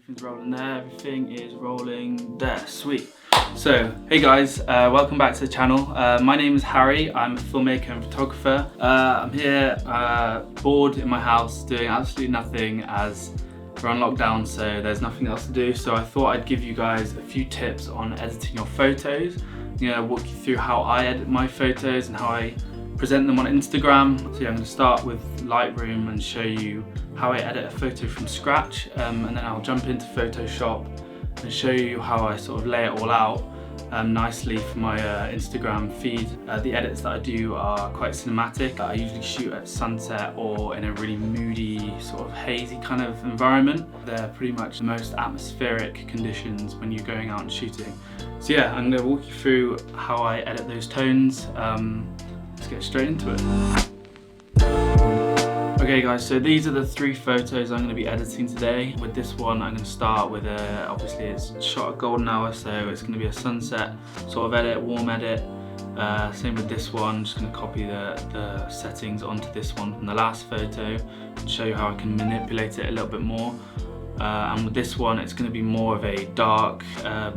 everything's rolling there, everything is rolling there, sweet. So, hey guys, welcome back to the channel. My name is Harry, I'm a filmmaker and photographer. I'm here bored in my house doing absolutely nothing as we're on lockdown, so there's nothing else to do. So I thought I'd give you guys a few tips on editing your photos. I'm gonna walk you through how I edit my photos and how I present them on Instagram. So yeah, I'm gonna start with Lightroom and show you how I edit a photo from scratch, and then I'll jump into Photoshop and show you how I sort of lay it all out nicely for my Instagram feed. The edits that I do are quite cinematic. I usually shoot at sunset or in a really moody, sort of hazy kind of environment. They're pretty much the most atmospheric conditions when you're going out and shooting. So yeah, I'm going to walk you through how I edit those tones. Let's get straight into it. Okay guys, so these are the 3 photos I'm going to be editing today. With this one, I'm going to start with obviously it's shot at golden hour, so it's going to be a sunset sort of edit, warm edit. Same with this one, I'm just going to copy the settings onto this one from the last photo and show you how I can manipulate it a little bit more. And with this one, it's going to be more of a dark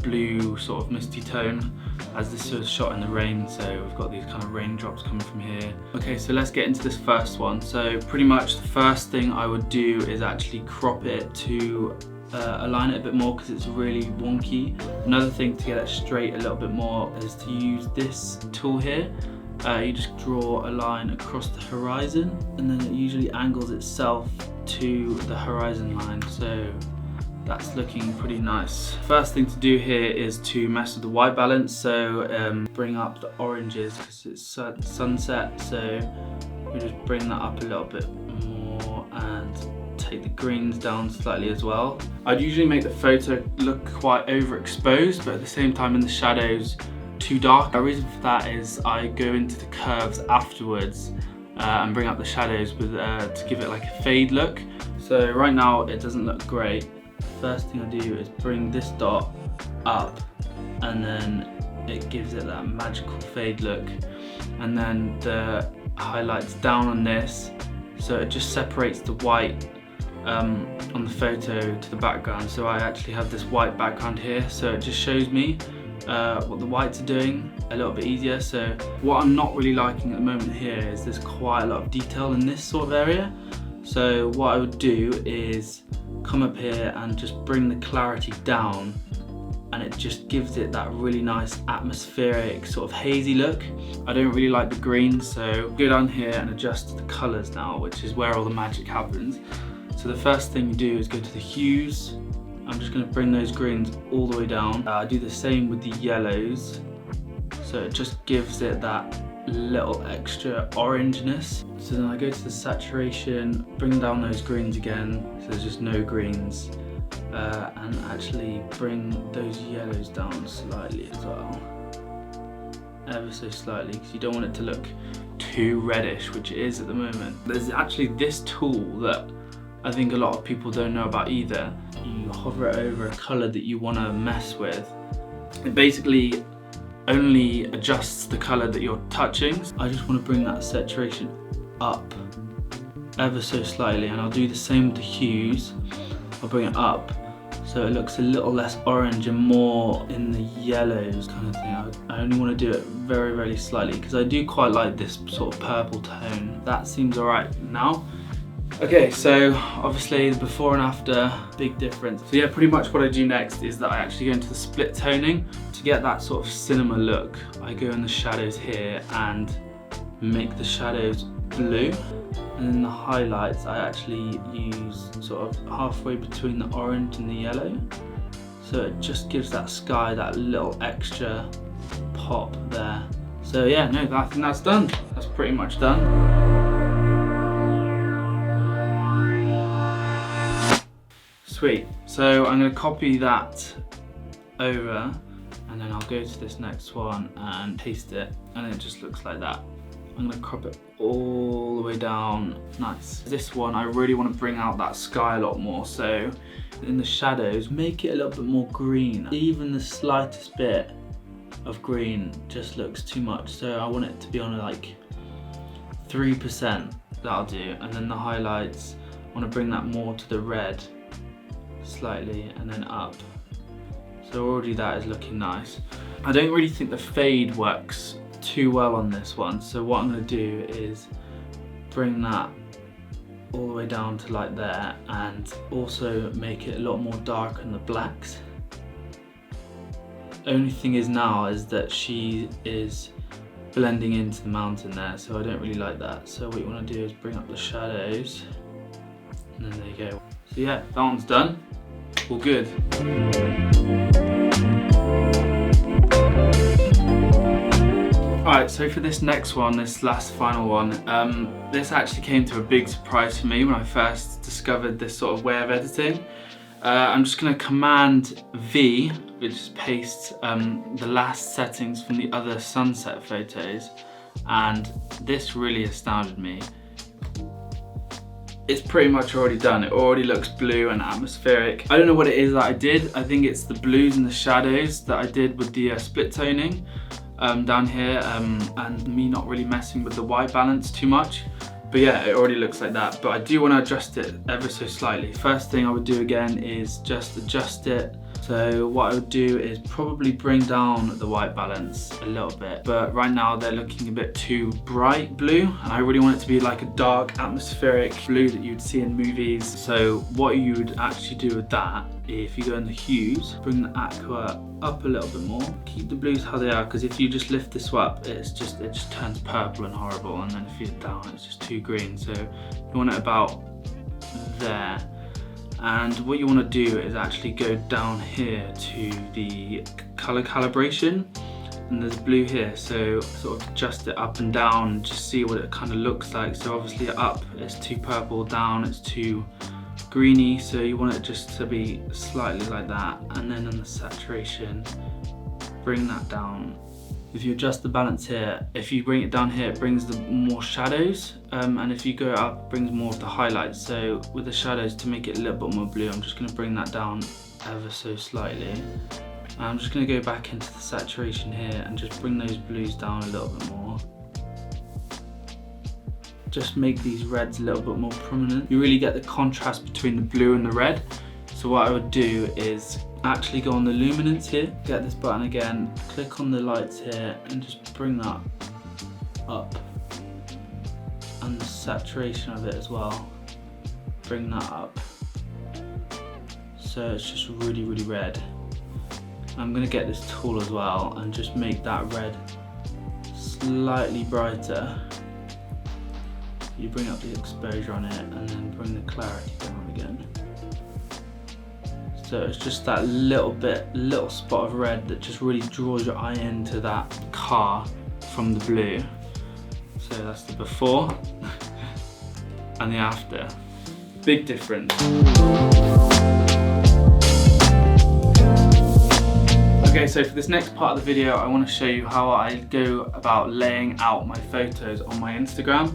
blue sort of misty tone, as this was shot in the rain, so we've got these kind of raindrops coming from here. Okay, so let's get into this first one. So pretty much the first thing I would do is actually crop it to align it a bit more because it's really wonky. Another thing to get it straight a little bit more is to use this tool here. You just draw a line across the horizon and then it usually angles itself to the horizon line, so that's looking pretty nice. First thing to do here is to mess with the white balance, so bring up the oranges because it's sunset, so we just bring that up a little bit more and take the greens down slightly as well. I'd usually make the photo look quite overexposed, but at the same time in the shadows too dark. The reason for that is I go into the curves afterwards and bring up the shadows with to give it like a fade look. So right now it doesn't look great. First thing I do is bring this dot up and then it gives it that magical fade look, and then the highlights down on this, so it just separates the white on the photo to the background. So I actually have this white background here, so it just shows me what the whites are doing a little bit easier. So what I'm not really liking at the moment here is there's quite a lot of detail in this sort of area. So what I would do is come up here and just bring the clarity down, and it just gives it that really nice atmospheric sort of hazy look. I don't really like the green, so go down here and adjust the colors now, which is where all the magic happens. So the first thing you do is go to the hues. I'm just going to bring those greens all the way down. I do the same with the yellows, so it just gives it that little extra orangeness. So then I go to the saturation, bring down those greens again, so there's just no greens, and actually bring those yellows down slightly as well, ever so slightly, because you don't want it to look too reddish, which it is at the moment. There's actually this tool that I think a lot of people don't know about either. You hover it over a colour that you want to mess with. It basically only adjusts the colour that you're touching. I just want to bring that saturation up ever so slightly, and I'll do the same with the hues. I'll bring it up so it looks a little less orange and more in the yellows kind of thing. I only want to do it very, very slightly because I do quite like this sort of purple tone. That seems alright now. Okay, so obviously the before and after, big difference. So yeah, pretty much what I do next is that I actually go into the split toning. To get that sort of cinema look, I go in the shadows here and make the shadows blue. And in the highlights, I actually use sort of halfway between the orange and the yellow. So it just gives that sky that little extra pop there. So yeah, no, I think that's done. That's pretty much done. Sweet. So I'm going to copy that over, and then I'll go to this next one and paste it, and it just looks like that. I'm going to crop it all the way down. Nice. This one I really want to bring out that sky a lot more, so in the shadows make it a little bit more green. Even the slightest bit of green just looks too much, so I want it to be on like 3%. That'll do. And then the highlights, I want to bring that more to the red slightly and then up. So already that is looking nice. I don't really think the fade works too well on this one, so what I'm going to do is bring that all the way down to like there, and also make it a lot more dark in the blacks. Only thing is now is that she is blending into the mountain there, so I don't really like that. So what you want to do is bring up the shadows, and then there you go. So yeah, that one's done. All good. Alright, so for this next one, this last final one, this actually came to a big surprise for me when I first discovered this sort of way of editing. I'm just going to Command V, which is paste the last settings from the other sunset photos, and this really astounded me. It's pretty much already done. It already looks blue and atmospheric. I don't know what it is that I did. I think it's the blues and the shadows that I did with the split toning down here, and me not really messing with the white balance too much. But yeah, it already looks like that, but I do want to adjust it ever so slightly. First thing I would do again is just adjust it. So what I would do is probably bring down the white balance a little bit, but right now they're looking a bit too bright blue, and I really want it to be like a dark atmospheric blue that you'd see in movies. So what you would actually do with that, if you go in the hues, bring the aqua up a little bit more, keep the blues how they are, because if you just lift this up, it just turns purple and horrible, and then if you're down, it's just too green. So you want it about there. And what you want to do is actually go down here to the color calibration, and there's blue here, so sort of adjust it up and down and just see what it kind of looks like. So obviously up it's too purple, down it's too greeny, so you want it just to be slightly like that. And then on the saturation, bring that down. If you adjust the balance here, if you bring it down here, it brings the more shadows, and if you go up, it brings more of the highlights. So with the shadows, to make it a little bit more blue, I'm just going to bring that down ever so slightly. And I'm just going to go back into the saturation here and just bring those blues down a little bit more. Just make these reds a little bit more prominent. You really get the contrast between the blue and the red. So what I would do is actually go on the luminance here, get this button again, click on the lights here, and just bring that up. And the saturation of it as well, bring that up. So it's just really, really red. I'm gonna get this tool as well and just make that red slightly brighter. You bring up the exposure on it and then bring the clarity down again. So it's just that little spot of red that just really draws your eye into that car from the blue. So that's the before and the after. Big difference. Okay, so for this next part of the video, I want to show you how I go about laying out my photos on my Instagram.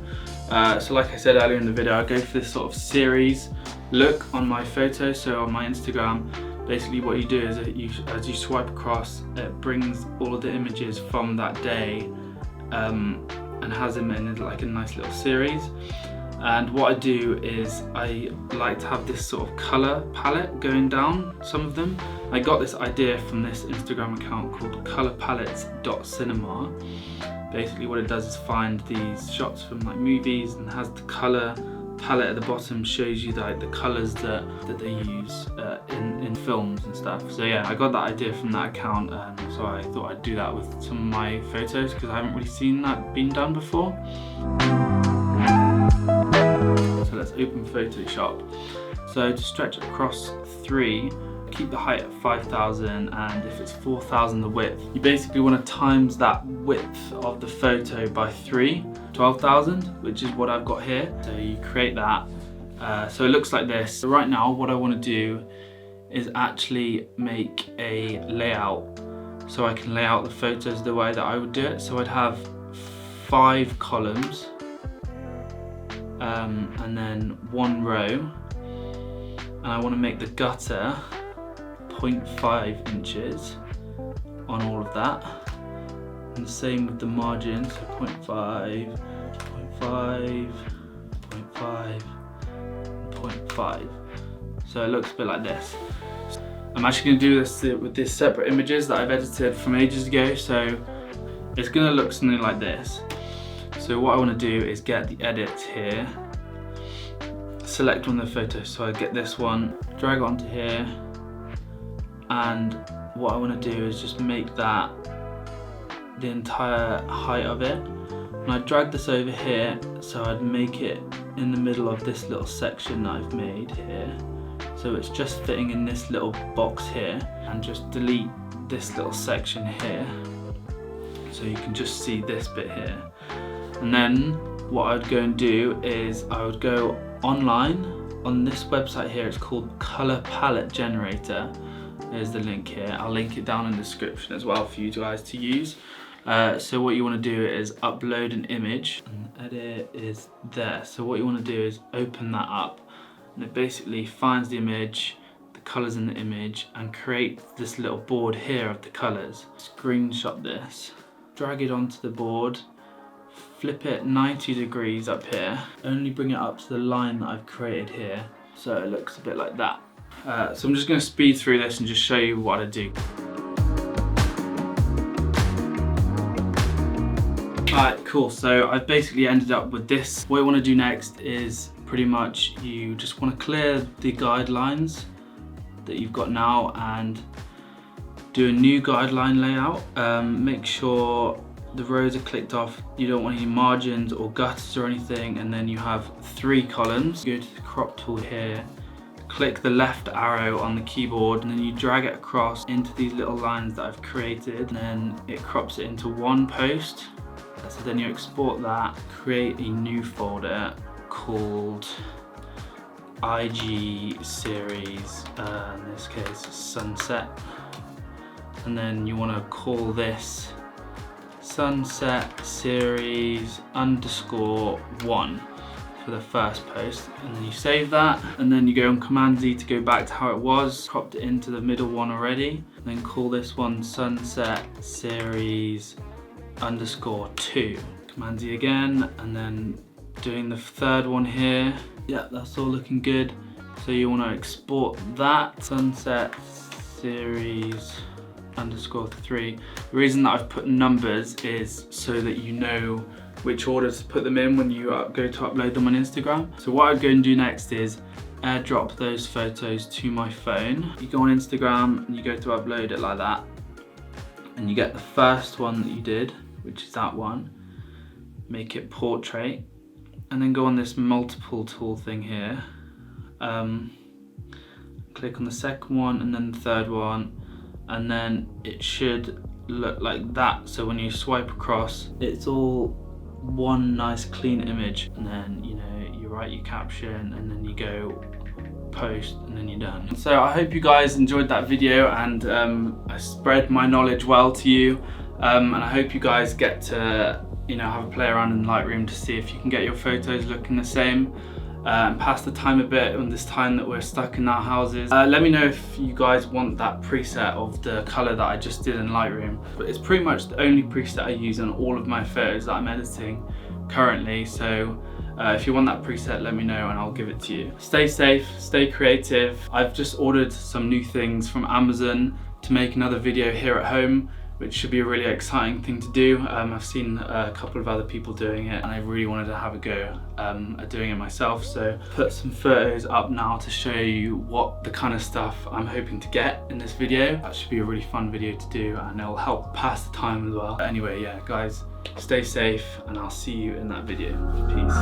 So like I said earlier in the video, I go for this sort of series look on my photos. So on my Instagram, basically what you do is as you swipe across, it brings all of the images from that day and has them in like a nice little series. And what I do is I like to have this sort of color palette going down some of them. I got this idea from this Instagram account called colorpalettes.cinema. Basically what it does is find these shots from like movies and has the color palette at the bottom, shows you like the colors that they use in films and stuff. So yeah, I got that idea from that account, so I thought I'd do that with some of my photos because I haven't really seen that being done before. So let's open Photoshop. So to stretch it across 3, keep the height at 5,000, and if it's 4,000 the width, you basically want to times that width of the photo by 3, 12,000, which is what I've got here. So you create that. So it looks like this. So right now what I want to do is actually make a layout so I can lay out the photos the way that I would do it. So I'd have 5 columns and then 1 row, and I want to make the gutter 0.5 inches on all of that, and the same with the margin, so 0.5, 0.5, 0.5, 0.5. So it looks a bit like this. I'm actually going to do this with these separate images that I've edited from ages ago, so it's going to look something like this. So what I want to do is get the edit here, select one of the photos, so I get this one, drag it onto here, and what I want to do is just make that the entire height of it. And I drag this over here, so I'd make it in the middle of this little section that I've made here. So it's just fitting in this little box here, and just delete this little section here. So you can just see this bit here. And then what I'd go and do is I would go online on this website here. It's called Color Palette Generator. There's the link here. I'll link it down in the description as well for you guys to use. So what you want to do is upload an image, and edit is there. So what you want to do is open that up, and it basically finds the image, the colors in the image, and create this little board here of the colors. Screenshot this, drag it onto the board, flip it 90 degrees up here, only bring it up to the line that I've created here, so it looks a bit like that. So I'm just going to speed through this and just show you what I do. Alright, cool, so I've basically ended up with this. What I want to do next is pretty much you just want to clear the guidelines that you've got now and do a new guideline layout. Make sure the rows are clicked off, you don't want any margins or gutters or anything, and then you have 3 columns. Go to the crop tool here, click the left arrow on the keyboard, and then you drag it across into these little lines that I've created, and then it crops it into one post. So then you export that, create a new folder called IG series, in this case sunset, and then you want to call this sunset series _1 for the first post, and then you save that, and then you go on Command Z to go back to how it was, cropped it into the middle one already, and then call this one sunset series _2. Command Z again, and then doing the third one here. Yeah, that's all looking good. So you want to export that sunset series _3. The reason that I've put numbers is so that you know which order to put them in when you go to upload them on Instagram. So what I'd go and do next is airdrop those photos to my phone. You go on Instagram and you go to upload it like that, and you get the first one that you did, which is that one, make it portrait, and then go on this multiple tool thing here, click on the second one and then the third one, and then it should look like that. So when you swipe across, it's all one nice clean image, and then you write your caption, and then you go post, and then you're done. So I hope you guys enjoyed that video, and I spread my knowledge well to you, and I hope you guys get to have a play around in Lightroom to see if you can get your photos looking the same, and pass the time a bit on this time that we're stuck in our houses. Let me know if you guys want that preset of the color that I just did in Lightroom, but it's pretty much the only preset I use on all of my photos that I'm editing currently. So if you want that preset, let me know and I'll give it to you. Stay safe, stay creative. I've just ordered some new things from Amazon to make another video here at home, which should be a really exciting thing to do. I've seen a couple of other people doing it, and I really wanted to have a go at doing it myself. So put some photos up now to show you what the kind of stuff I'm hoping to get in this video. That should be a really fun video to do, and it'll help pass the time as well. Anyway, yeah, guys, stay safe, and I'll see you in that video. Peace.